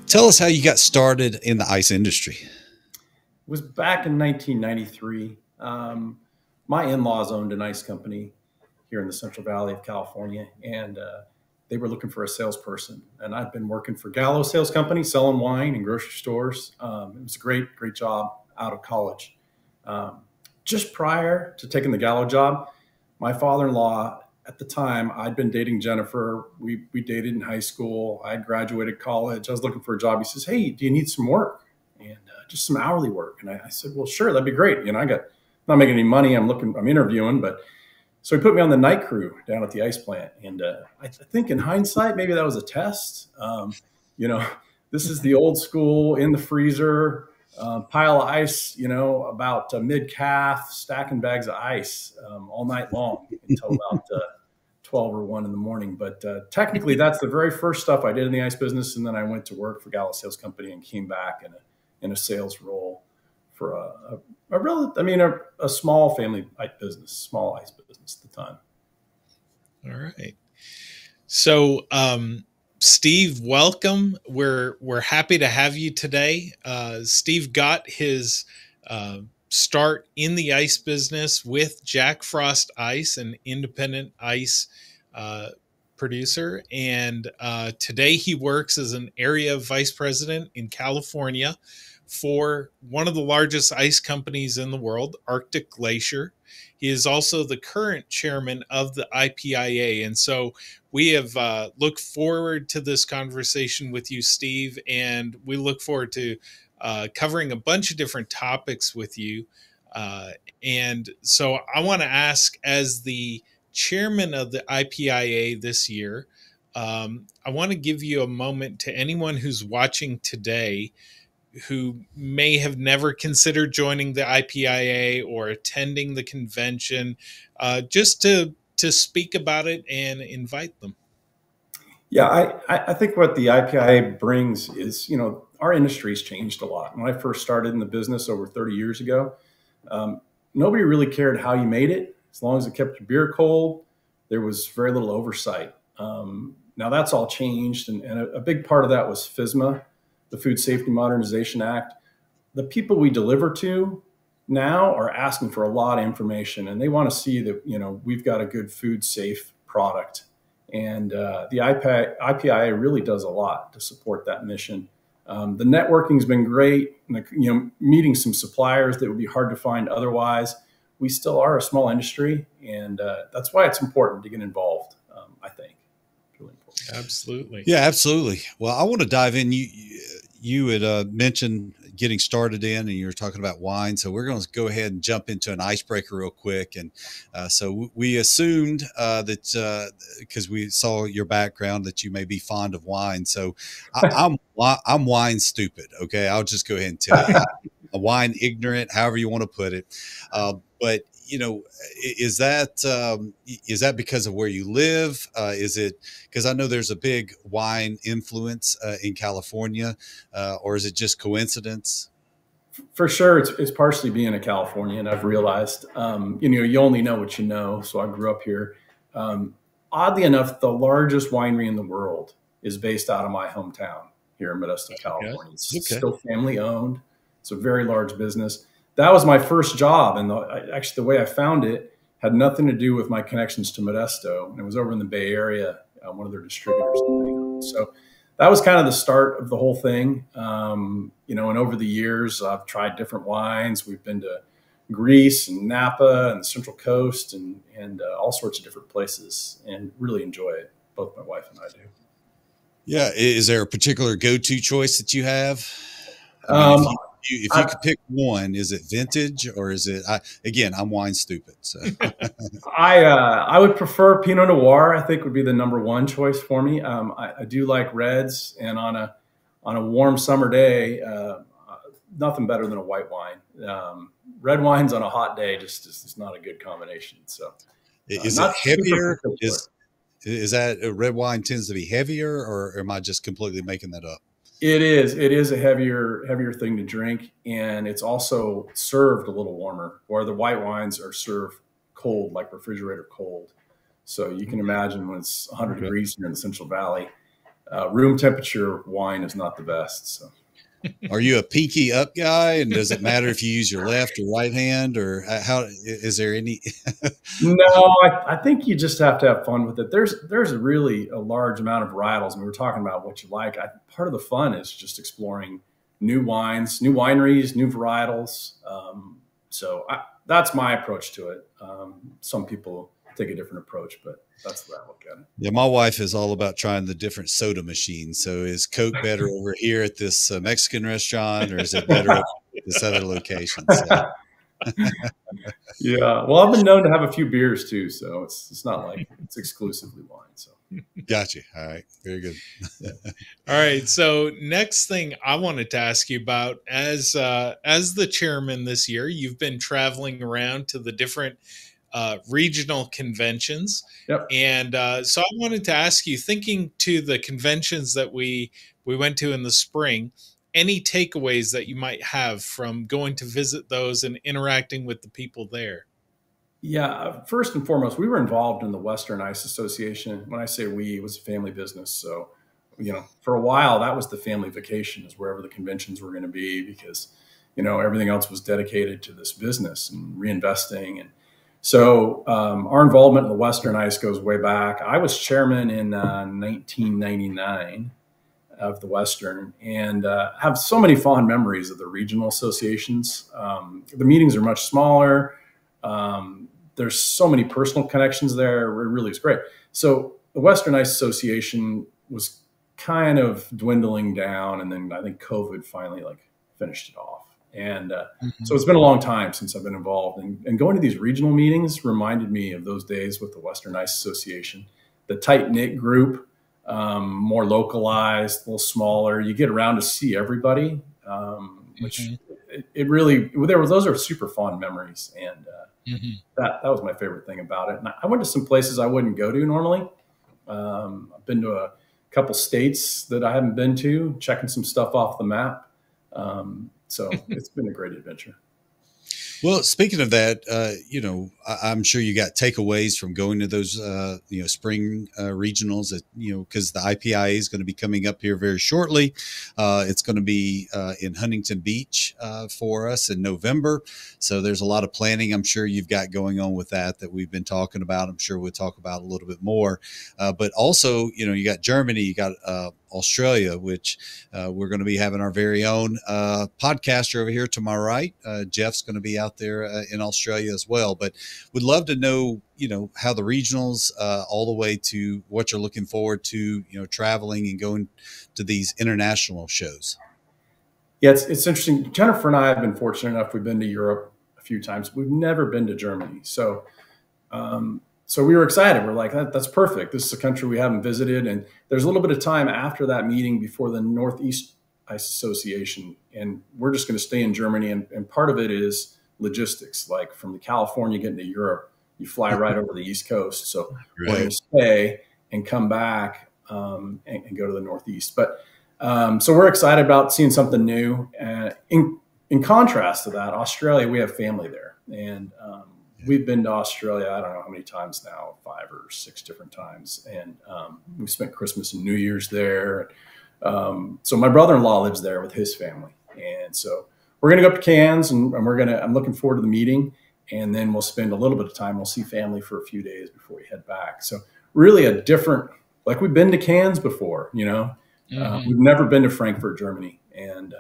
Tell us how you got started in the ice industry. It was back in 1993. My in-laws owned an ice company here in the Central Valley of California, and they were looking for a salesperson. And I've been working for Gallo Sales Company, selling wine in grocery stores. It was a great job out of college. Just prior to taking the Gallo job, my father-in-law at the time, I'd been dating Jennifer. We dated in high school. I'd graduated college. I was looking for a job. He says, "Hey, do you need some work?" And just some hourly work. And I said, "Well, sure, that'd be great. Not making any money. I'm interviewing, but." So he put me on the night crew down at the ice plant. And I think in hindsight, maybe that was a test. You know, this is the old school in the freezer, pile of ice, about mid-calf, stacking bags of ice all night long until about 12 or 1 in the morning. But technically, that's the very first stuff I did in the ice business. And then I went to work for Gallo Sales Company and came back in a sales role for a small family business, small ice business at the time. All right. So, Steve, welcome. We're happy to have you today. Steve got his start in the ice business with Jack Frost Ice, an independent ice producer. And today he works as an area vice president in California for one of the largest ice companies in the world, Arctic Glacier. He is also the current chairman of the IPIA. And so we have looked forward to this conversation with you, Steve, and we look forward to covering a bunch of different topics with you. And so I want to ask, as the chairman of the IPIA this year, I want to give you a moment to anyone who's watching today who may have never considered joining the IPIA or attending the convention, just to speak about it and invite them. Yeah, I think what the IPIA brings is, our industry's changed a lot. When I first started in the business over 30 years ago, nobody really cared how you made it. As long as it kept your beer cold, there was very little oversight. Now that's all changed. And a big part of that was FSMA, the Food Safety Modernization Act. The people we deliver to now are asking for a lot of information, and they want to see that, we've got a good food safe product. And the IPIA really does a lot to support that mission. The networking's been great, meeting some suppliers that would be hard to find otherwise. We still are a small industry, and that's why it's important to get involved, I think. It's really important. Absolutely. Yeah, absolutely. Well, I want to dive in. You had mentioned getting started in, and you were talking about wine. So we're going to go ahead and jump into an icebreaker real quick. And so we assumed that because we saw your background that you may be fond of wine. So I'm wine stupid. Okay, I'll just go ahead and tell you, I'm wine ignorant, however you want to put it. But is that because of where you live? Is it because I know there's a big wine influence in California, or is it just coincidence? For sure, it's partially being a Californian. I've realized, you only know what you know. So I grew up here. Oddly enough, the largest winery in the world is based out of my hometown here in Modesto, California. It's still family owned. It's a very large business. That was my first job. And actually, the way I found it had nothing to do with my connections to Modesto. And it was over in the Bay Area, one of their distributors. So that was kind of the start of the whole thing. And over the years, I've tried different wines. We've been to Greece and Napa and the Central Coast and all sorts of different places, and really enjoy it. Both my wife and I do. Yeah. Is there a particular go-to choice that you have? If you could pick one, is it vintage or is it? I'm wine stupid. So I would prefer Pinot Noir. I think would be the number one choice for me. I do like reds, and on a warm summer day, nothing better than a white wine. Red wines on a hot day just not a good combination. So is it heavier? Is that red wine tends to be heavier, or am I just completely making that up? It is a heavier thing to drink, and it's also served a little warmer, where the white wines are served cold, like refrigerator cold. So you can imagine when it's 100 degrees here in the Central Valley, room temperature wine is not the best. So. Are you a pinky up guy? And does it matter if you use your left or right hand, or how, is there any? No, I think you just have to have fun with it. There's really a large amount of varietals. And we were talking about what you like. Part of the fun is just exploring new wines, new wineries, new varietals. That's my approach to it. Some people take a different approach, but that's the way I look at it. Yeah, my wife is all about trying the different soda machines. So is Coke better over here at this Mexican restaurant, or is it better at this other location? So. Yeah, well, I've been known to have a few beers too, so it's not like it's exclusively wine. So, gotcha. All right, very good. All right, so next thing I wanted to ask you about, as the chairman this year, you've been traveling around to the different regional conventions. Yep. And so I wanted to ask you, thinking to the conventions that we went to in the spring, any takeaways that you might have from going to visit those and interacting with the people there? Yeah, first and foremost, we were involved in the Western Ice Association. When I say we, it was a family business. So, for a while, that was the family vacation, is wherever the conventions were going to be, because, everything else was dedicated to this business and reinvesting. And so our involvement in the Western Ice goes way back. I was chairman in 1999 of the Western, and have so many fond memories of the regional associations. The meetings are much smaller. There's so many personal connections there. It really is great. So the Western Ice Association was kind of dwindling down, and then I think COVID finally finished it off. And so it's been a long time since I've been involved, and going to these regional meetings reminded me of those days with the Western Ice Association. The tight-knit group, more localized, a little smaller. You get around to see everybody, which it really, those are super fond memories. And that was my favorite thing about it. And I went to some places I wouldn't go to normally. I've been to a couple states that I haven't been to, checking some stuff off the map. So it's been a great adventure. Well, speaking of that, I'm sure you got takeaways from going to those, spring regionals that, because the IPIA is going to be coming up here very shortly. It's going to be in Huntington Beach for us in November. So there's a lot of planning I'm sure you've got going on with that we've been talking about. I'm sure we'll talk about a little bit more. But also, you got Germany, you got Australia, which we're going to be having our very own podcaster over here to my right. Jeff's going to be out there in Australia as well. But would love to know, how the regionals all the way to what you're looking forward to, traveling and going to these international shows. Yeah, it's interesting. Jennifer and I have been fortunate enough. We've been to Europe a few times. We've never been to Germany. So we were excited. We're like, that's perfect. This is a country we haven't visited. And there's a little bit of time after that meeting before the Northeast Ice Association. And we're just going to stay in Germany. And part of it is logistics, like from the California getting to Europe, you fly right over the East Coast. So we're going to stay and come back and go to the Northeast. But so we're excited about seeing something new. In contrast to that, Australia, we have family there. And we've been to Australia, I don't know how many times now, 5 or 6 different times. And we spent Christmas and New Year's there. So my brother-in-law lives there with his family. And so we're going to go up to Cairns, and I'm looking forward to the meeting. And then we'll spend a little bit of time. We'll see family for a few days before we head back. So really a different, we've been to Cairns before, we've never been to Frankfurt, Germany. And,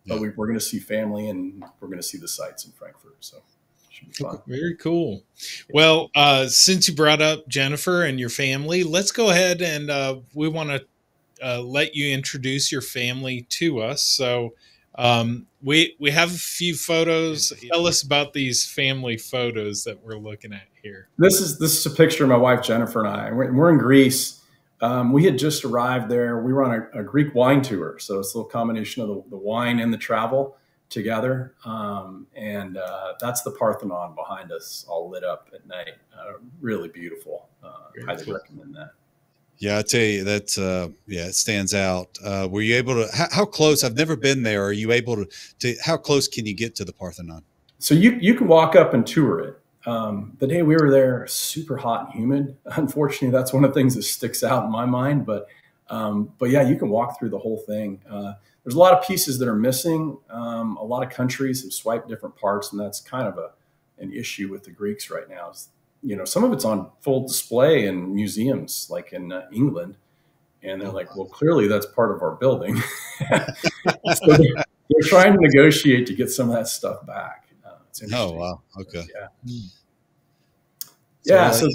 but we're going to see family, and we're going to see the sights in Frankfurt. So should be fun. Very cool. Well, since you brought up Jennifer and your family, let's go ahead and we want to let you introduce your family to us. So we have a few photos. Tell us about these family photos that we're looking at here. This is a picture of my wife Jennifer and I. We're in Greece. We had just arrived there. We were on a Greek wine tour, so it's a little combination of the wine and the travel together. And that's the Parthenon behind us, all lit up at night. Really beautiful. Highly recommend that. Yeah, I tell you, that's it stands out. Were you able to? How close? I've never been there. Are you able to? How close can you get to the Parthenon? So you can walk up and tour it. The day we were there, super hot and humid. Unfortunately, that's one of the things that sticks out in my mind. But But yeah, you can walk through the whole thing. There's a lot of pieces that are missing. A lot of countries have swiped different parts, and that's kind of an issue with the Greeks right now. Some of it's on full display in museums, like in England, and they're like, well, clearly that's part of our building. So they're trying to negotiate to get some of that stuff back. It's interesting. Oh, wow. Okay. Yeah. So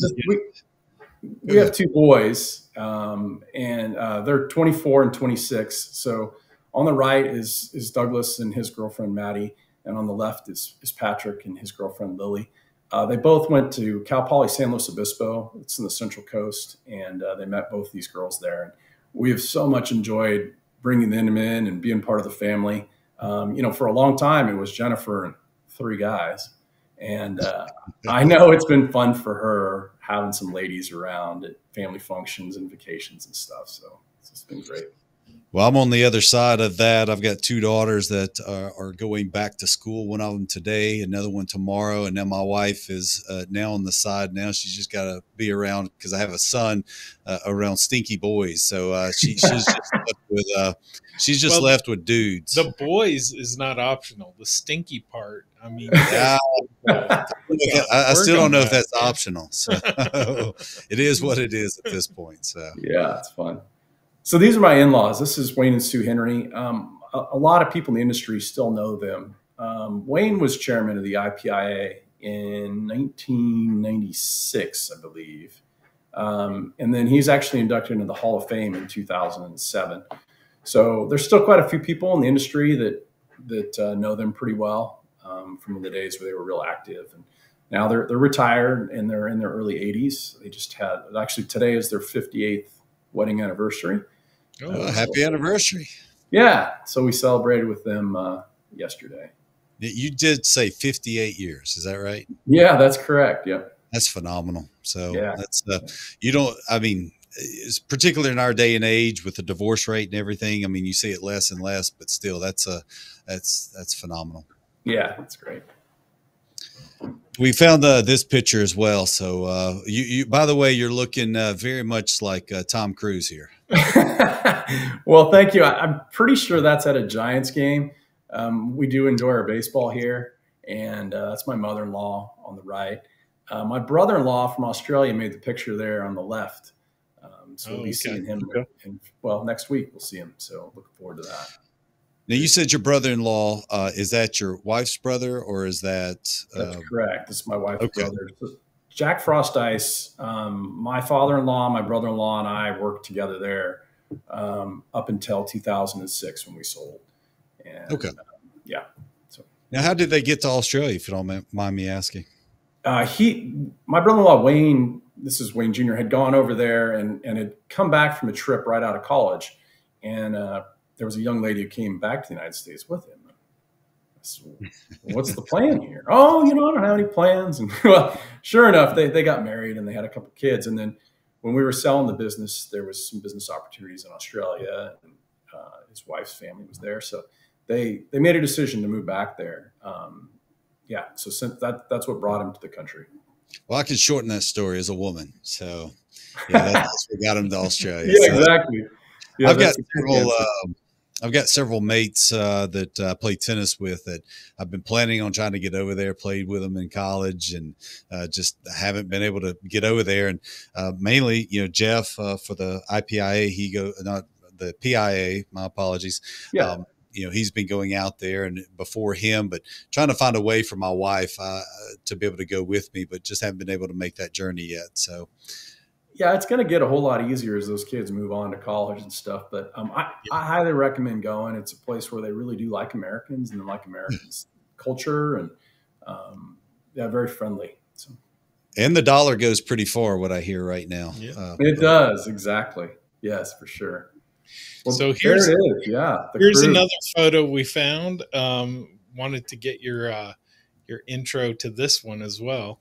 we have two boys, and they're 24 and 26. So on the right is Douglas and his girlfriend, Maddie. And on the left is Patrick and his girlfriend, Lily. They both went to Cal Poly San Luis Obispo. It's in the Central Coast. And they met both these girls there. And we have so much enjoyed bringing them in and being part of the family. For a long time, it was Jennifer and 3 guys. And I know it's been fun for her having some ladies around at family functions and vacations and stuff. So it's been great. Well, I'm on the other side of that. I've got 2 daughters that are going back to school. One of them today, another one tomorrow. And then my wife is now on the side. Now she's just got to be around because I have a son around stinky boys. So she's just left with dudes. The boys is not optional. The stinky part. I mean, I still don't know if that's optional. So it is what it is at this point. So yeah, it's fun. So these are my in-laws. This is Wayne and Sue Henry. A lot of people in the industry still know them. Wayne was chairman of the IPIA in 1996, I believe. And then he's actually inducted into the Hall of Fame in 2007. So there's still quite a few people in the industry that know them pretty well from the days where they were real active. And now they're retired and they're in their early 80s. They just had, actually today is their 58th wedding anniversary. Oh, happy anniversary. Yeah. So we celebrated with them yesterday. You did say 58 years. Is that right? Yeah, that's correct. Yep. That's phenomenal. So yeah. That's, it's particularly in our day and age with the divorce rate and everything. I mean, you see it less and less, but still that's phenomenal. Yeah, that's great. We found this picture as well. So you by the way, you're looking very much like Tom Cruise here. Well, thank you. I'm pretty sure that's at a Giants game. We do enjoy our baseball here, and that's my mother-in-law on the right. My brother-in-law from Australia made the picture there on the left. So we'll be seeing him. Next week we'll see him. So looking forward to that. Now, you said your brother-in-law, is that your wife's brother or is that? That's correct. This is my wife's brother. Jack Frost Ice, my father-in-law, my brother-in-law, and I worked together there up until 2006 when we sold. And, yeah. So now, how did they get to Australia, if you don't mind me asking? My brother-in-law, Wayne, this is Wayne Jr., had gone over there and had come back from a trip right out of college. And there was a young lady who came back to the United States with him. So, what's the plan here? Oh, I don't have any plans. And well, sure enough, they got married and they had a couple kids. And then when we were selling the business, there was some business opportunities in Australia, and his wife's family was there. So they made a decision to move back there. So since that's what brought him to the country. Well, I can shorten that story as a woman. So yeah, that's what got him to Australia. Yeah, exactly. Yeah, I've got several mates that I play tennis with that I've been planning on trying to get over there, played with them in college, and just haven't been able to get over there. And mainly, Jeff for the IPIA, not the PIA, my apologies. Yeah. He's been going out there and before him, but trying to find a way for my wife to be able to go with me, but just haven't been able to make that journey yet. So. Yeah, it's going to get a whole lot easier as those kids move on to college and stuff. But I highly recommend going. It's a place where they really do like Americans and they like Americans' culture, and very friendly. So. And the dollar goes pretty far, what I hear right now. Yeah. It does, exactly. Yes, for sure. Well, so here's there it is. Yeah, here's another photo we found. Wanted to get your intro to this one as well.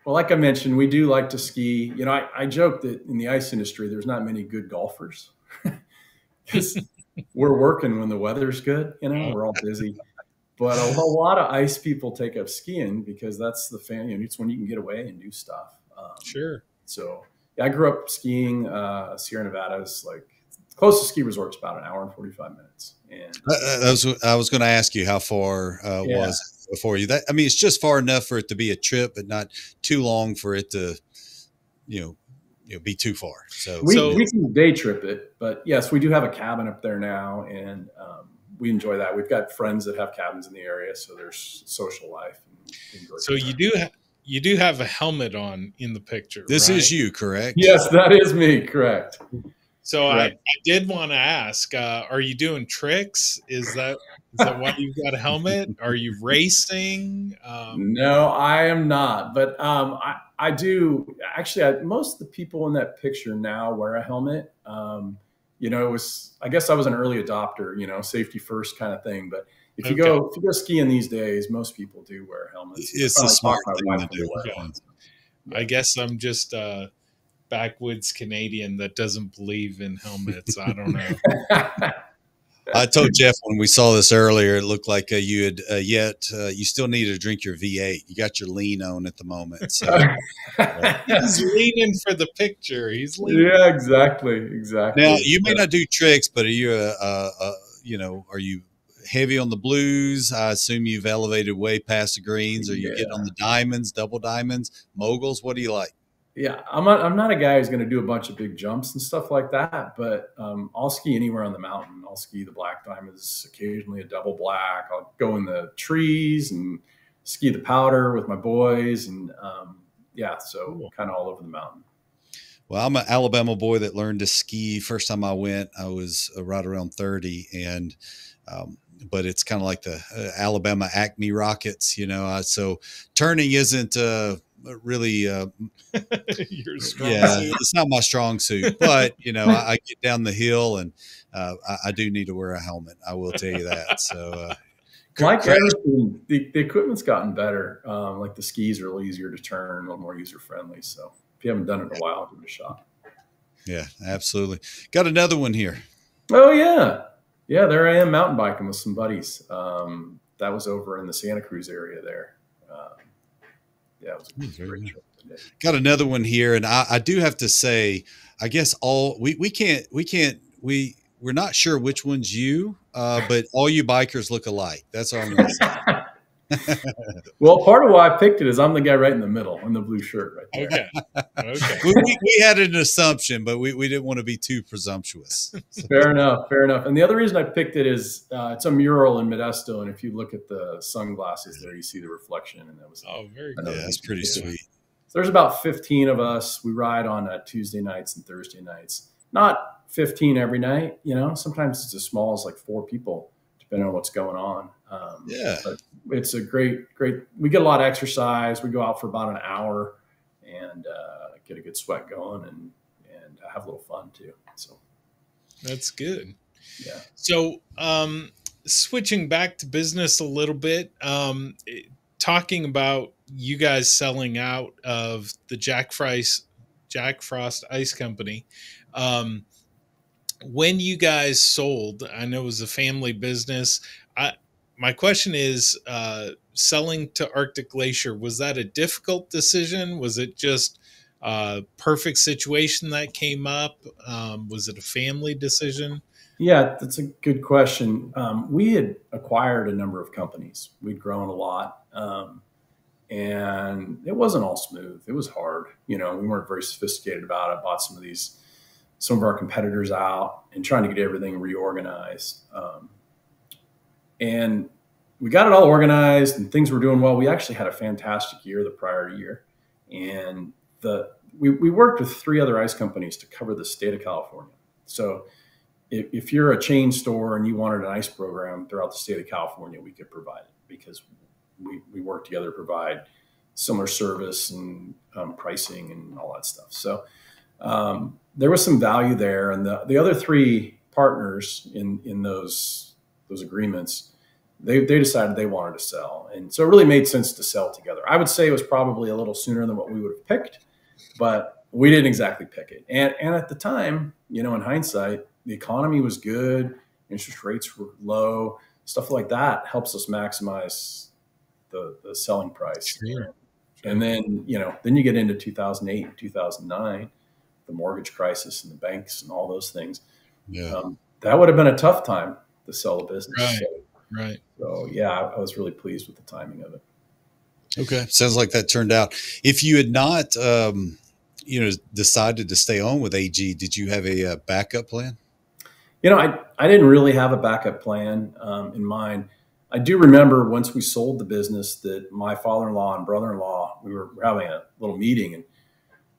Well, like I mentioned, we do like to ski. I joke that in the ice industry, there's not many good golfers. We're working when the weather's good. We're all busy. But a lot of ice people take up skiing because that's the fan. It's when you can get away and do stuff. Sure. So Yeah, I grew up skiing. Sierra Nevada is like closest ski resort's about an hour and 45 minutes. And I was going to ask you how far yeah. was it for you. That, I mean, it's just far enough for it to be a trip, but not too long for it to, you know, be too far. So we can day trip it, but yes, we do have a cabin up there now, and we enjoy that. We've got friends that have cabins in the area, so there's social life. And so you do have a helmet on in the picture. This right? is you, correct? Yes, that is me, correct. So I did want to ask, are you doing tricks? Is that why you've got a helmet? Are you racing? No, I am not. But I do. Actually, most of the people in that picture now wear a helmet. You know, I guess I was an early adopter, you know, safety first kind of thing. But if you go skiing these days, most people do wear helmets. It's a smart thing to do. I guess I'm just backwoods Canadian that doesn't believe in helmets. I don't know. I told Jeff when we saw this earlier, it looked like you had you still need to drink your V8. You got your lean on at the moment. So he's leaning for the picture. He's leaning. Yeah, exactly. Now you may not do tricks, but are you are you heavy on the blues? I assume you've elevated way past the greens. Or you get on the diamonds, double diamonds, moguls? What do you like? Yeah, I'm not a guy who's going to do a bunch of big jumps and stuff like that, but I'll ski anywhere on the mountain. I'll ski the black diamonds, occasionally a double black. I'll go in the trees and ski the powder with my boys, and so kind of all over the mountain. Well, I'm an Alabama boy that learned to ski. First time I went, I was right around 30, and but it's kind of like the Alabama Acme Rockets, you know. So turning isn't really your strong suit. It's not my strong suit, but you know, I get down the hill, and I do need to wear a helmet. I will tell you that. So like everything, the equipment's gotten better. Like the skis are a little easier to turn, a little more user friendly. So if you haven't done it in a while, give it a shot. Yeah, absolutely. Got another one here. Oh yeah. Yeah, there I am mountain biking with some buddies. That was over in the Santa Cruz area there. It was a great trip. Got another one here, and I do have to say, I guess we're not sure which one's you, but all you bikers look alike. That's all I'm going to say. Well, part of why I picked it is I'm the guy right in the middle in the blue shirt right there. Okay. We had an assumption, but we didn't want to be too presumptuous. Fair enough. And the other reason I picked it is it's a mural in Modesto, and if you look at the sunglasses there, you see the reflection, and that was very cool. Yeah, that's pretty sweet. So there's about 15 of us. We ride on Tuesday nights and Thursday nights. Not 15 every night, you know. Sometimes it's as small as like 4 people, depending on what's going on. But it's a great. We get a lot of exercise. We go out for about an hour and get a good sweat going and have a little fun too. So that's good. Yeah. So switching back to business a little bit, talking about you guys selling out of the Jack Frost Ice Company. When you guys sold, I know it was a family business. My question is, selling to Arctic Glacier, was that a difficult decision? Was it just a perfect situation that came up? Was it a family decision? Yeah, that's a good question. We had acquired a number of companies. We'd grown a lot. And it wasn't all smooth. It was hard. You know, we weren't very sophisticated about it. Bought some of our competitors out and trying to get everything reorganized. And we got it all organized and things were doing well. We actually had a fantastic year the prior year. And we worked with 3 other ice companies to cover the state of California. So if you're a chain store and you wanted an ice program throughout the state of California, we could provide it because we work together to provide similar service and pricing and all that stuff. So there was some value there. And the other 3 partners in those agreements, they decided they wanted to sell. And so it really made sense to sell together. I would say it was probably a little sooner than what we would have picked, but we didn't exactly pick it. And at the time, you know, in hindsight, the economy was good. Interest rates were low. Stuff like that helps us maximize the selling price. Sure. And then, you know, then you get into 2008 and 2009 the mortgage crisis and the banks and all those things. Yeah. That would have been a tough time to sell the business. Right. Right. So yeah, I was really pleased with the timing of it. Okay. Sounds like that turned out. If you had not, decided to stay on with AG, did you have a backup plan? I didn't really have a backup plan in mind. I do remember once we sold the business that my father-in-law and brother-in-law, we were having a little meeting, and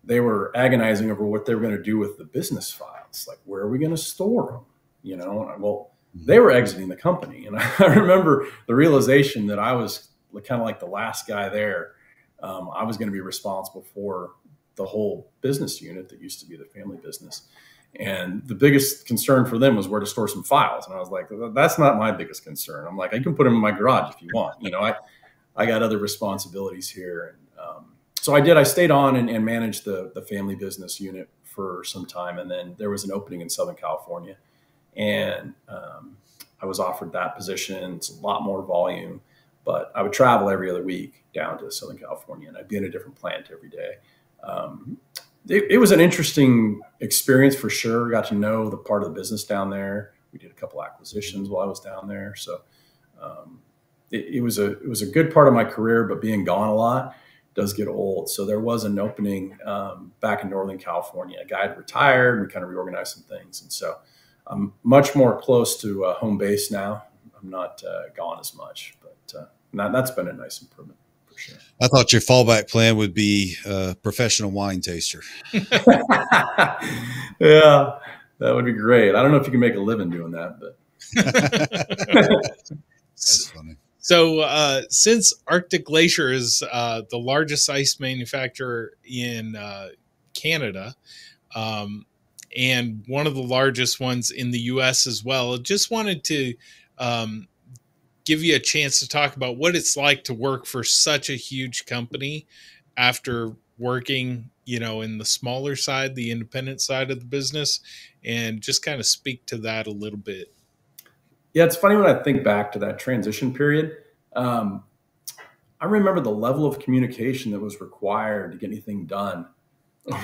they were agonizing over what they were going to do with the business files. Like, where are we going to store them? Well, they were exiting the company. And I remember the realization that I was kind of like the last guy there. I was going to be responsible for the whole business unit that used to be the family business. And the biggest concern for them was where to store some files. And I was like, that's not my biggest concern. I'm like, I can put them in my garage if you want. I got other responsibilities here. And so I did. I stayed on and managed the family business unit for some time. And then there was an opening in Southern California. And I was offered that position. It's a lot more volume. But I would travel every other week down to Southern California. And I'd be in a different plant every day. It was an interesting experience for sure. Got to know the part of the business down there. We did a couple acquisitions while I was down there. So it was a good part of my career, but being gone a lot does get old. So there was an opening back in Northern California. A guy had retired. We kind of reorganized some things. And so I'm much more close to home base now. I'm not gone as much, but that's been a nice improvement. Sure. I thought your fallback plan would be a professional wine taster. Yeah, that would be great. I don't know if you can make a living doing that, but that's funny. So since Arctic Glacier is the largest ice manufacturer in Canada, and one of the largest ones in the U.S. as well, just wanted to give you a chance to talk about what it's like to work for such a huge company after working, in the smaller side, the independent side of the business, and just kind of speak to that a little bit. Yeah, it's funny when I think back to that transition period. I remember the level of communication that was required to get anything done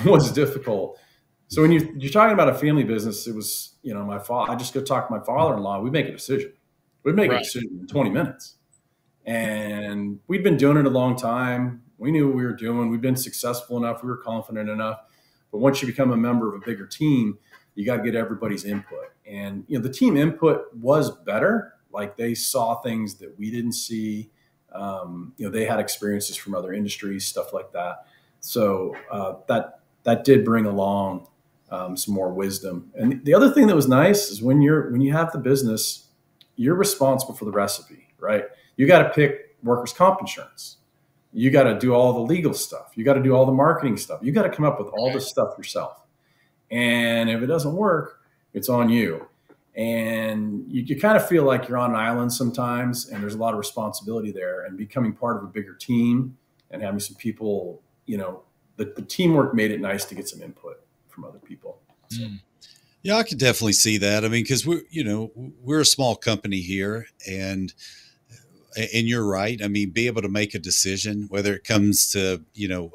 was difficult. So when you're talking about a family business, it was, I just go talk to my father-in-law. We make a decision. We'd make a decision in 20 minutes. And we'd been doing it a long time. We knew what we were doing. We've been successful enough. We were confident enough. But once you become a member of a bigger team, you got to get everybody's input. And, the team input was better. Like, they saw things that we didn't see. They had experiences from other industries, stuff like that. So that did bring along some more wisdom. And the other thing that was nice is when you have the business, you're responsible for the recipe, right? You got to pick workers' comp insurance. You got to do all the legal stuff. You got to do all the marketing stuff. You got to come up with all this stuff yourself. And if it doesn't work, it's on you. And you kind of feel like you're on an island sometimes, and there's a lot of responsibility there. And becoming part of a bigger team and having some people, the teamwork made it nice to get some input from other people. So. Yeah, I could definitely see that. I mean, because we're a small company here, and you're right. I mean, be able to make a decision, whether it comes to,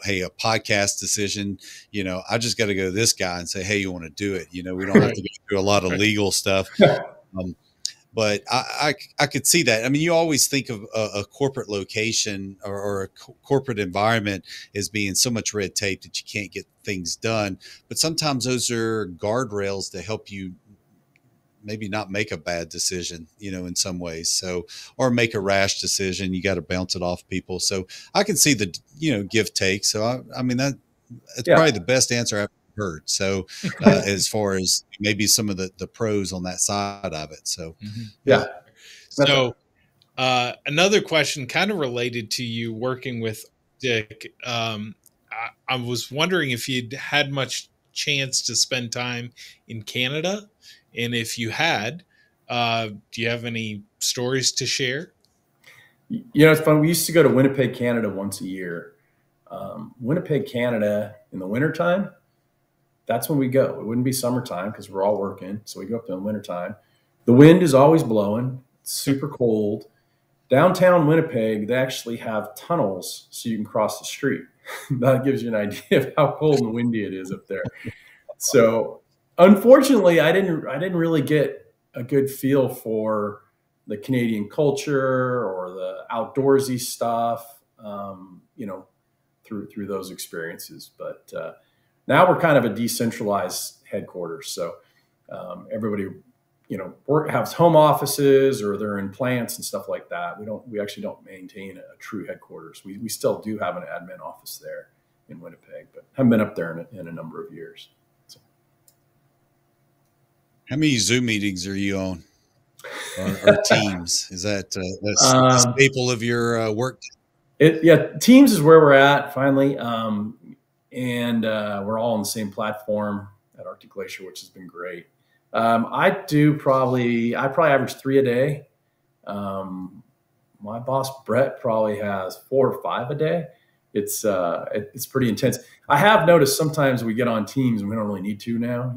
hey, a podcast decision, I just got to go to this guy and say, hey, you want to do it? We don't have to go through a lot of legal stuff. But I could see that. I mean, you always think of a corporate location or a corporate environment as being so much red tape that you can't get things done. But sometimes those are guardrails to help you maybe not make a bad decision, in some ways. So, or make a rash decision. You got to bounce it off people. So I can see the, give take. So, I mean, that's probably the best answer I've heard. So as far as maybe some of the pros on that side of it. So, yeah. So another question kind of related to you working with Dick. I was wondering if you'd had much chance to spend time in Canada. And if you had, do you have any stories to share? It's fun. We used to go to Winnipeg, Canada once a year. Winnipeg, Canada in the wintertime, that's when we go. It wouldn't be summertime because we're all working. So we go up there in the wintertime. The wind is always blowing. It's super cold. Downtown Winnipeg, they actually have tunnels so you can cross the street. That gives you an idea of how cold and windy it is up there. So unfortunately, I didn't really get a good feel for the Canadian culture or the outdoorsy stuff, through those experiences. But now we're kind of a decentralized headquarters. So everybody, has home offices or they're in plants and stuff like that. We actually don't maintain a true headquarters. We still do have an admin office there in Winnipeg, but haven't been up there in a number of years. So. How many Zoom meetings are you on, or Teams? Is that a staple of your work? Teams is where we're at finally, and we're all on the same platform at Arctic Glacier, which has been great. I probably average 3 a day. My boss Brett probably has 4 or 5 a day. It's pretty intense. I have noticed sometimes we get on Teams and we don't really need to now,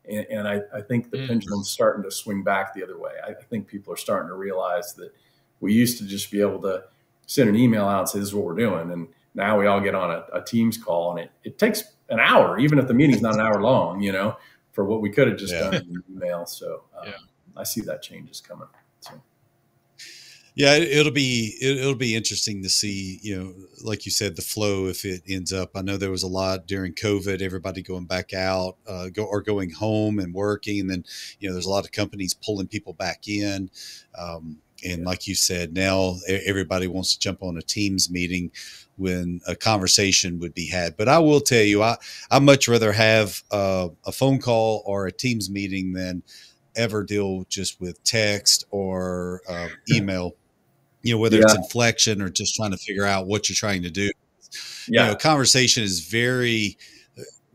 and I think the pendulum's starting to swing back the other way. I think people are starting to realize that we used to just be able to send an email out and say, this is what we're doing. And now we all get on a Teams call, and it takes an hour, even if the meeting's not an hour long, for what we could have just done in email. So I see that change is coming. So. Yeah, it'll be interesting to see, like you said, the flow, if it ends up. I know there was a lot during COVID, everybody going back out, going home and working. And then, there's a lot of companies pulling people back in. And like you said, now everybody wants to jump on a Teams meeting when a conversation would be had. But I will tell you, I much rather have a phone call or a Teams meeting than ever deal just with text or email, whether it's inflection or just trying to figure out what you're trying to do. Conversation is very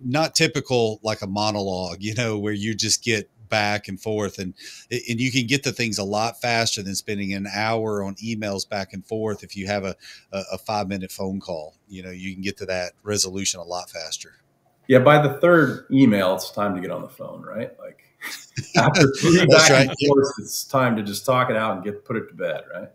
not typical, like a monologue, where you just get back and forth, and you can get the things a lot faster than spending an hour on emails back and forth. If you have a 5-minute phone call, you can get to that resolution a lot faster. Yeah. By the third email, it's time to get on the phone, right? Like after 3 back and forth, it's time to just talk it out and put it to bed, right?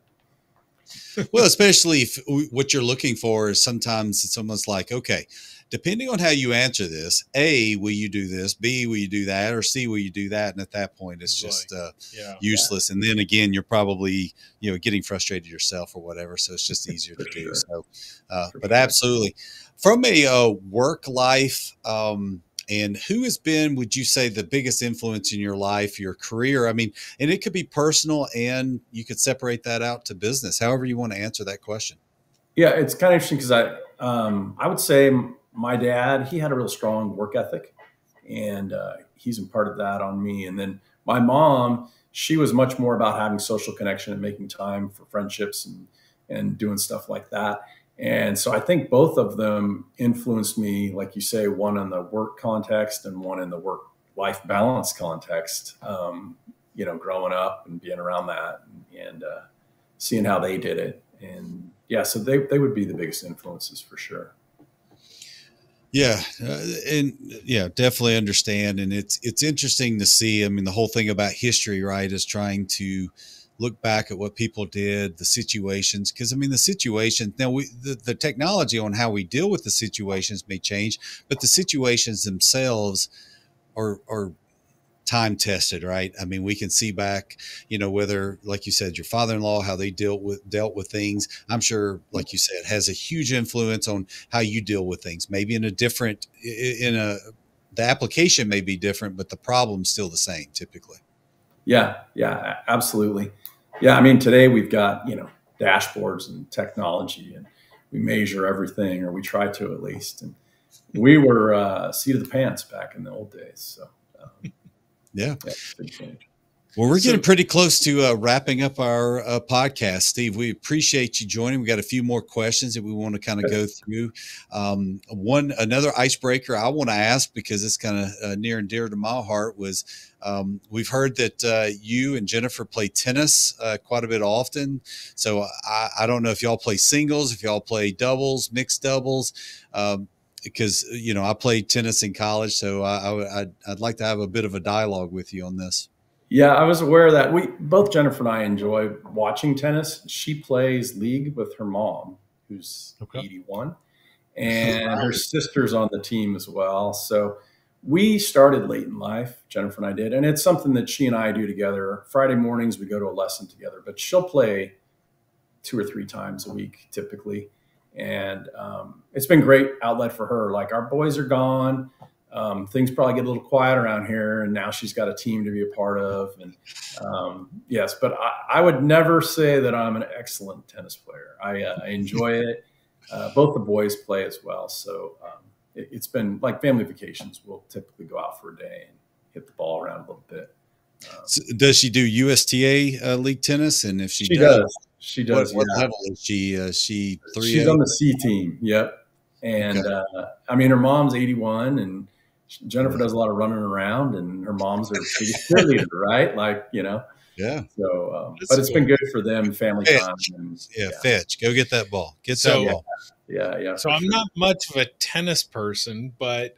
Well, especially if what you're looking for is sometimes it's almost like, okay, depending on how you answer this, A, will you do this? B, will you do that? Or C, will you do that? And at that point, it's just useless. And then again, you're probably, getting frustrated yourself or whatever. So it's just easier to do. So, but absolutely. From a work life, and who has been, would you say, the biggest influence in your life, your career? I mean, and it could be personal, and you could separate that out to business, however you want to answer that question. Yeah, it's kind of interesting because I would say my dad, he had a real strong work ethic, and he's imparted that on me. And then my mom, she was much more about having social connection and making time for friendships and doing stuff like that. And so I think both of them influenced me, like you say, one in the work context and one in the work-life balance context, growing up and being around that and seeing how they did it. And so they would be the biggest influences for sure. Yeah. Definitely understand. And it's interesting to see. I mean, the whole thing about history, right, is trying to look back at what people did, the situations, because I mean, the situation now, the technology on how we deal with the situations may change, but the situations themselves are time tested, right? I mean, we can see back, whether, like you said, your father-in-law, how they dealt with things. I'm sure, like you said, has a huge influence on how you deal with things. Maybe the application may be different, but the problem's still the same typically. Yeah, absolutely. Yeah, I mean, today we've got, dashboards and technology, and we measure everything, or we try to at least. And we were seat of the pants back in the old days. So, big change. Well, we're getting pretty close to wrapping up our podcast, Steve. We appreciate you joining. We got a few more questions that we want to kind of go through. Another icebreaker I want to ask, because it's kind of near and dear to my heart, was we've heard that you and Jennifer play tennis quite a bit often. So I don't know if y'all play singles, if y'all play doubles, mixed doubles. Because I played tennis in college, so I'd like to have a bit of a dialogue with you on this. Yeah, I was aware of that. Both Jennifer and I enjoy watching tennis. She plays league with her mom, who's 81, and her sister's on the team as well. So We started late in life, Jennifer and I did, and it's something that she and I do together. Friday mornings, we go to a lesson together, but she'll play 2 or 3 times a week typically. And it's been great outlet for her. Like, our boys are gone. Things probably get a little quiet around here, and now she's got a team to be a part of. And yes, but I would never say that I'm an excellent tennis player. I enjoy it. Both the boys play as well. So it's been like family vacations. We'll typically go out for a day and hit the ball around a little bit. So does she do USTA league tennis? And if she does. She does. What level is she? She 3A? She's on the C team. Yep. And Okay. I mean, her mom's 81, and Jennifer does a lot of running around, and her mom's her biggest cheerleader, right? Like, you know. Yeah. So, but it's been good for them, family time. And, Yeah, Fetch, go get that ball. Get So- that ball. Yeah. So I'm not much of a tennis person, but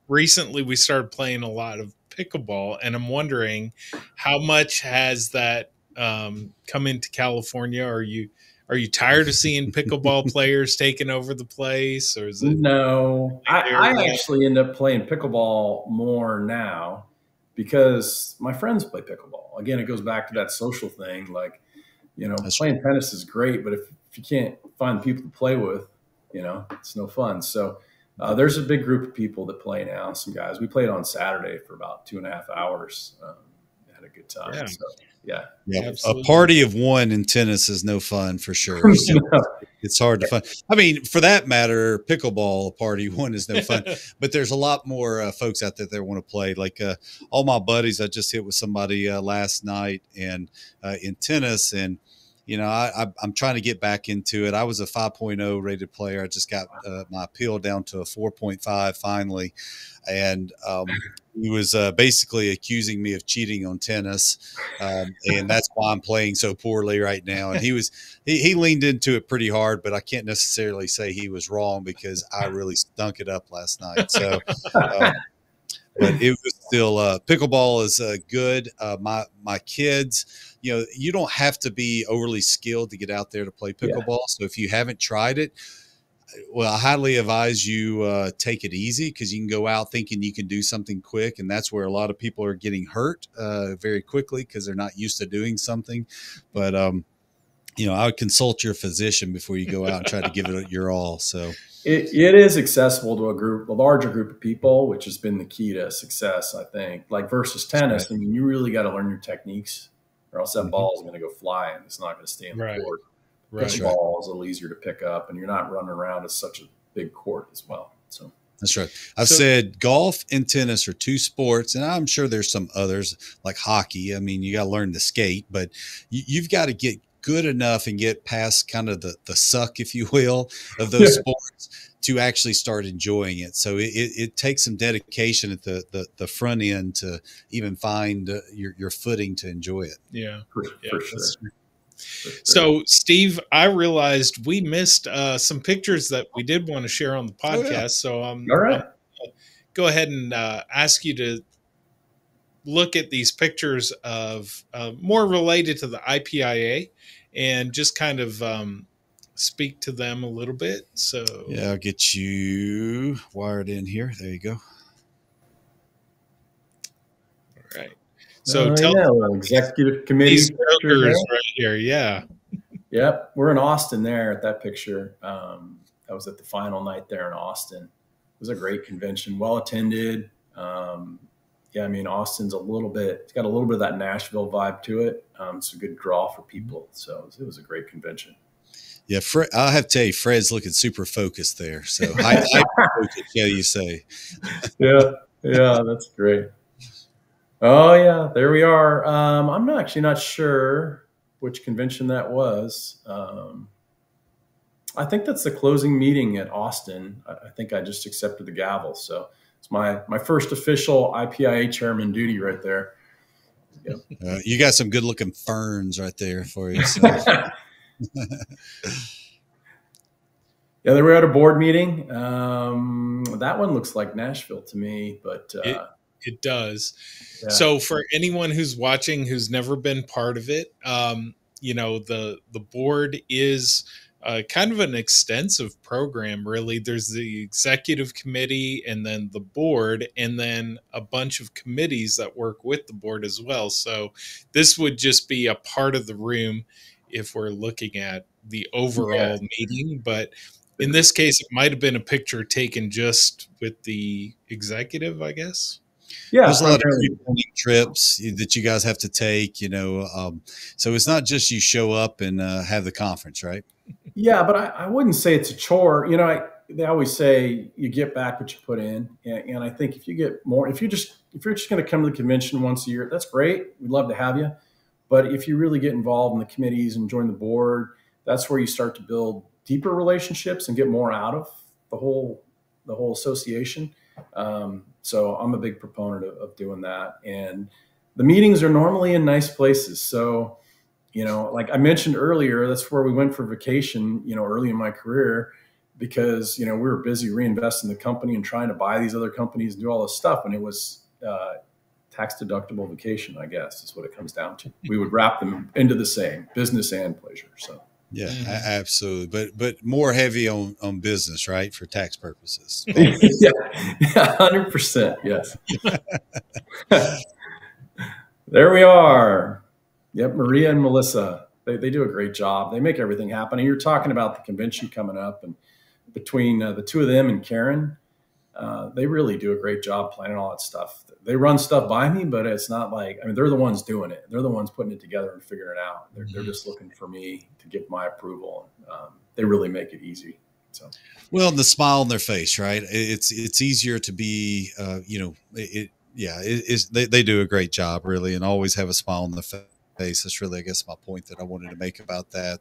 recently we started playing a lot of pickleball, and I'm wondering how much has that come into California? Are you tired of seeing pickleball players taking over the place, or is it? No, I actually end up playing pickleball more now because my friends play pickleball. Again, it goes back to that social thing. Like, you know, That's playing tennis is great, but if you can't find people to play with, you know, it's no fun. So there's a big group of people that play now. Some guys. We played on Saturday for about 2.5 hours. Had a good time. Yeah. So, yeah. Yeah, Absolutely. a party of one in tennis is no fun for sure. So it's hard to find. I mean, for that matter, pickleball, a party one is no fun. But there's a lot more folks out there that want to play. Like all my buddies, I just hit with somebody last night and in tennis, and you know, I'm trying to get back into it. I was a 5.0 rated player. I just got my appeal down to a 4.5 finally, and he was basically accusing me of cheating on tennis, and that's why I'm playing so poorly right now. And he leaned into it pretty hard, but I can't necessarily say he was wrong because I really stunk it up last night. So, but it was still pickleball is good. My kids, you know, you don't have to be overly skilled to get out there to play pickleball. So if you haven't tried it, well, I highly advise you take it easy because you can go out thinking you can do something quick. And that's where a lot of people are getting hurt very quickly because they're not used to doing something. But, you know, I would consult your physician before you go out and try to give it your all. So it is accessible to a larger group of people, which has been the key to success, I think. Like versus tennis, I mean, you really got to learn your techniques, or else that ball is going to go flying. It's not going to stay in the court. Right. Pickleball is a little easier to pick up, and you're not running around at such a big court as well. So that's right. I've said golf and tennis are two sports, and I'm sure there's some others like hockey. I mean, you got to learn to skate, but you've got to get good enough and get past kind of the suck, if you will, of those sports to actually start enjoying it. So it takes some dedication at the front end to even find your footing to enjoy it. Yeah. For sure. So, Steve, I realized we missed some pictures that we did want to share on the podcast. Oh, yeah. So, all right, go ahead and ask you to look at these pictures of more related to the IPIA and just kind of speak to them a little bit. So, yeah, I'll get you wired in here. There you go. All right. So tell executive committee pictures right here. Yeah. Yep. We're in Austin there at that picture. That was at the final night there in Austin. It was a great convention, well attended. Yeah, I mean, Austin's it's got a little bit of that Nashville vibe to it. It's a good draw for people. So it was a great convention. Yeah, I'll have to tell you, Fred's looking super focused there. So I yeah, you say. Yeah, that's great. Oh yeah, there we are. I'm actually not sure which convention that was. I think that's the closing meeting at Austin. I think I just accepted the gavel. So it's my first official IPIA Chairman duty right there. Yep. You got some good looking ferns right there for you. So. Yeah, they were at a board meeting. That one looks like Nashville to me, but it does. Yeah. So for anyone who's watching who's never been part of it, you know, the board is kind of an extensive program, really. There's the executive committee and then the board, and then a bunch of committees that work with the board as well. So this would just be a part of the room if we're looking at the overall meeting. But in this case, it might have been a picture taken just with the executive, I guess. Yeah, there's a lot of trips that you guys have to take, so it's not just you show up and have the conference, right? Yeah, but I wouldn't say it's a chore. They always say you get back what you put in, and I think if you get more, if you're just going to come to the convention once a year, that's great. We'd love to have you, but if you really get involved in the committees and join the board, that's where you start to build deeper relationships and get more out of the whole association. So I'm a big proponent of doing that, and the meetings are normally in nice places. So, like I mentioned earlier, that's where we went for vacation, early in my career, because, we were busy reinvesting the company and trying to buy these other companies and do all this stuff. And it was tax deductible vacation, I guess, is what it comes down to. We would wrap them into the same business and pleasure. So. Yeah, absolutely. But more heavy on business, right? For tax purposes. Yeah, 100%. Yes. There we are. Yep. Maria and Melissa, they do a great job. They make everything happen. And you're talking about the convention coming up, and between the two of them and Karen, they really do a great job planning all that stuff. They run stuff by me, but it's not like, they're the ones doing it. They're the ones putting it together and figuring it out. They're just looking for me to give my approval. They really make it easy. So, well, the smile on their face, right? It's easier to be, they do a great job, really, and always have a smile on the face. That's really, I guess, my point that I wanted to make about that,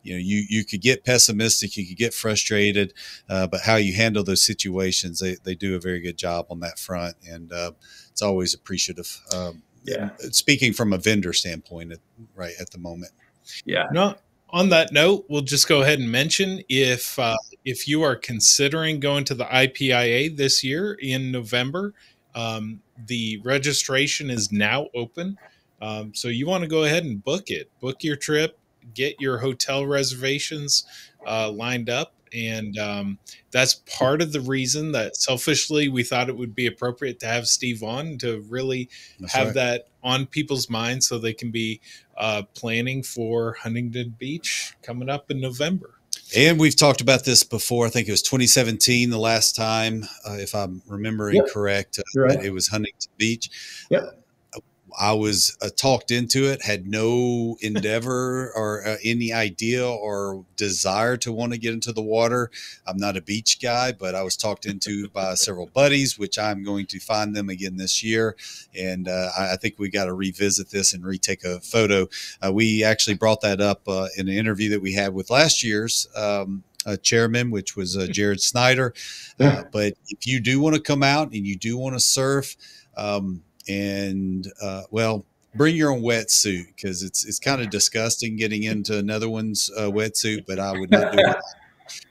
you could get pessimistic, you could get frustrated, but how you handle those situations, they do a very good job on that front. And it's always appreciative. Speaking from a vendor standpoint, right at the moment. Yeah. No, on that note, we'll just go ahead and mention if you are considering going to the IPIA this year in November, the registration is now open. So you want to go ahead and book your trip, get your hotel reservations lined up. And that's part of the reason that selfishly we thought it would be appropriate to have Steve on, to really have that on people's minds so they can be planning for Huntington Beach coming up in November. And we've talked about this before. I think it was 2017 the last time, if I'm remembering correct. Right. It was Huntington Beach. Yep. I was talked into it, had no endeavor or any idea or desire to want to get into the water. I'm not a beach guy, but I was talked into by several buddies, which I'm going to find them again this year. And I think we got to revisit this and retake a photo. We actually brought that up in an interview that we had with last year's chairman, which was Jared Snyder. But if you do want to come out and you do want to surf, bring your own wetsuit, because it's kind of disgusting getting into another one's wetsuit, but I would not do it.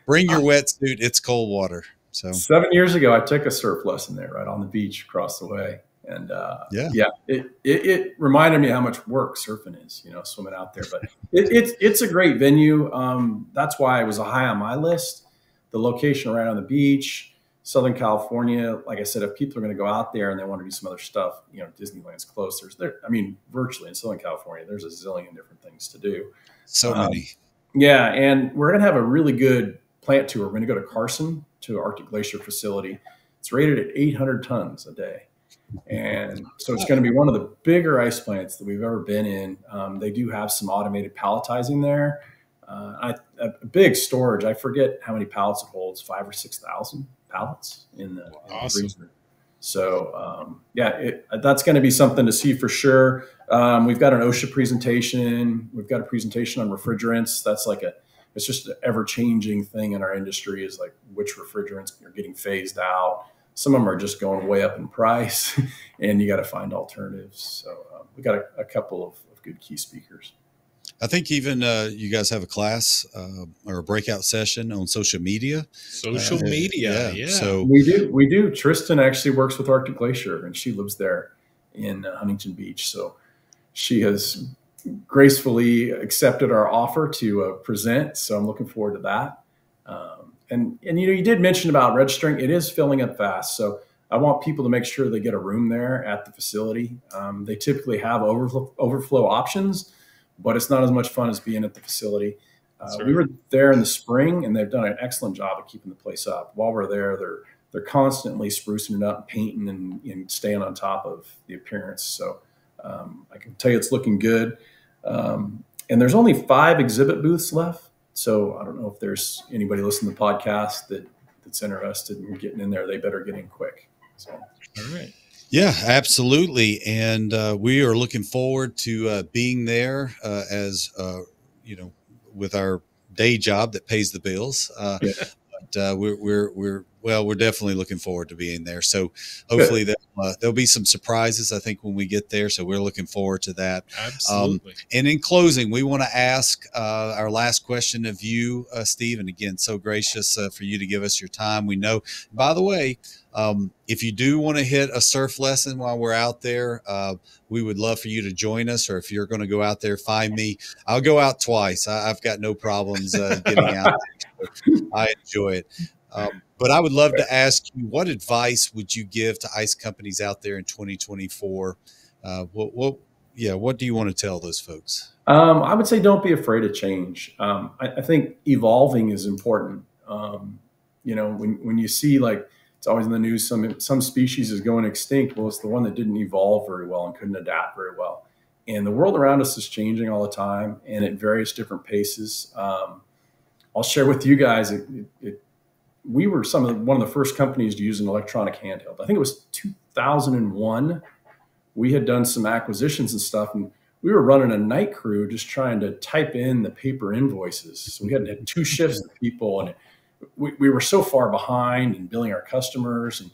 Bring your wetsuit. It's cold water. So 7 years ago, I took a surf lesson there right on the beach across the way. And it reminded me how much work surfing is, swimming out there. But it's a great venue. That's why it was high on my list. The location right on the beach. Southern California, like I said, if people are going to go out there and they want to do some other stuff, Disneyland's close. Virtually in Southern California, there's a zillion different things to do. So many. Yeah. And we're going to have a really good plant tour. We're going to go to Carson, to Arctic Glacier facility. It's rated at 800 tons a day. And so it's going to be one of the bigger ice plants that we've ever been in. They do have some automated palletizing there. A big storage. I forget how many pallets it holds, 5,000 or 6,000 pallets in the freezer. So that's going to be something to see for sure. We've got an OSHA presentation. We've got a presentation on refrigerants. That's it's just an ever-changing thing in our industry, is like which refrigerants are getting phased out. Some of them are just going way up in price, and you got to find alternatives. So we got a couple of good key speakers. I think even you guys have a class or a breakout session on social media. Social media, yeah. So we do. Tristan actually works with Arctic Glacier, and she lives there in Huntington Beach. So she has gracefully accepted our offer to present. So I'm looking forward to that. And you did mention about registering. It is filling up fast. So I want people to make sure they get a room there at the facility. They typically have overflow options, but it's not as much fun as being at the facility. We were there in the spring, and they've done an excellent job of keeping the place up. While we're there, they're constantly sprucing it up, painting, and staying on top of the appearance. So I can tell you it's looking good. And there's only 5 exhibit booths left. So I don't know if there's anybody listening to the podcast that's interested in getting in there. They better get in quick. So, all right. Yeah, absolutely. And we are looking forward to being there as, with our day job that pays the bills. Yeah. But we're definitely looking forward to being there. So hopefully there'll be some surprises, I think, when we get there. So we're looking forward to that. Absolutely. And in closing, we want to ask our last question of you, Steve. And again, so gracious for you to give us your time. We know, by the way, if you do want to hit a surf lesson while we're out there, we would love for you to join us. Or if you're going to go out there, find me. I'll go out twice. I've got no problems getting out there. So I enjoy it. But I would love to ask you, what advice would you give to ice companies out there in 2024? What do you want to tell those folks? I would say don't be afraid of change. I think evolving is important. When you see, like, it's always in the news, some species is going extinct. Well, it's the one that didn't evolve very well and couldn't adapt very well. And the world around us is changing all the time and at various different paces. I'll share with you guys, we were one of the first companies to use an electronic handheld. I think it was 2001. We had done some acquisitions and stuff, and we were running a night crew just trying to type in the paper invoices. So we had 2 shifts of people, and we were so far behind in billing our customers. And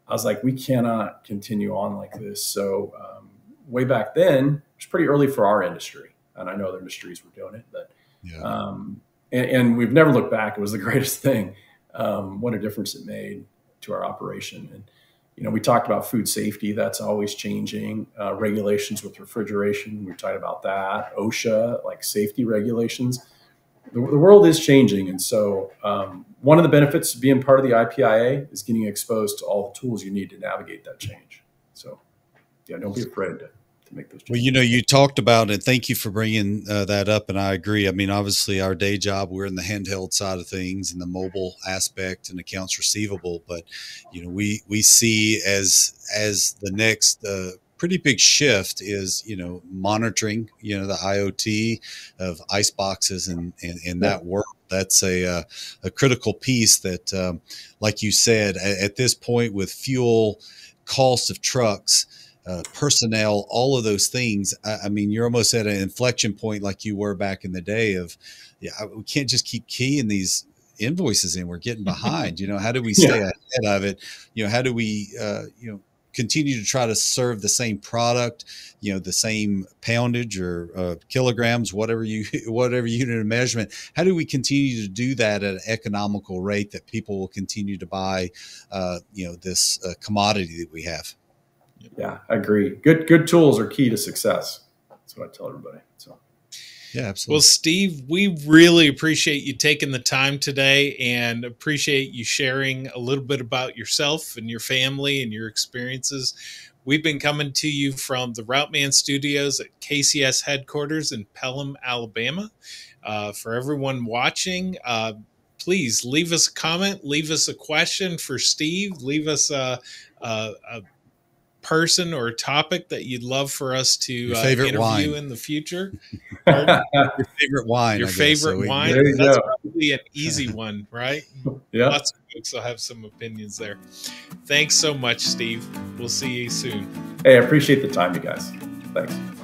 I was like, we cannot continue on like this. So way back then, it was pretty early for our industry. And I know other industries were doing it, but and we've never looked back. It was the greatest thing. What a difference it made to our operation. And, we talked about food safety. That's always changing. Regulations with refrigeration. We talked about that. OSHA, like safety regulations. The world is changing. And so one of the benefits of being part of the IPIA is getting exposed to all the tools you need to navigate that change. So, don't be afraid to make those changes. Well, you talked about it. Thank you for bringing that up. And I agree. I mean, obviously our day job, we're in the handheld side of things and the mobile aspect and accounts receivable. But, we see as the next pretty big shift is, monitoring, the IoT of ice boxes and that work. That's a critical piece that, like you said, at this point with fuel, cost of trucks, personnel, all of those things. I mean, you're almost at an inflection point like you were back in the day of, we can't just keep keying these invoices in. We're getting behind. How do we stay ahead of it? How do we, continue to try to serve the same product, the same poundage or kilograms, whatever unit of measurement? How do we continue to do that at an economical rate that people will continue to buy, this commodity that we have? Yeah, I agree. Good tools are key to success. That's what I tell everybody. So, yeah, absolutely. Well, Steve, we really appreciate you taking the time today and appreciate you sharing a little bit about yourself and your family and your experiences. We've been coming to you from the RouteMan studios at KCS headquarters in Pelham, Alabama. For everyone watching, please leave us a comment, leave us a question for Steve, leave us a person or topic that you'd love for us to interview wine in the future. Your favorite wine. Your favorite wine. That's probably an easy one, right? Yeah. Lots of folks will have some opinions there. Thanks so much, Steve. We'll see you soon. Hey, I appreciate the time, you guys. Thanks.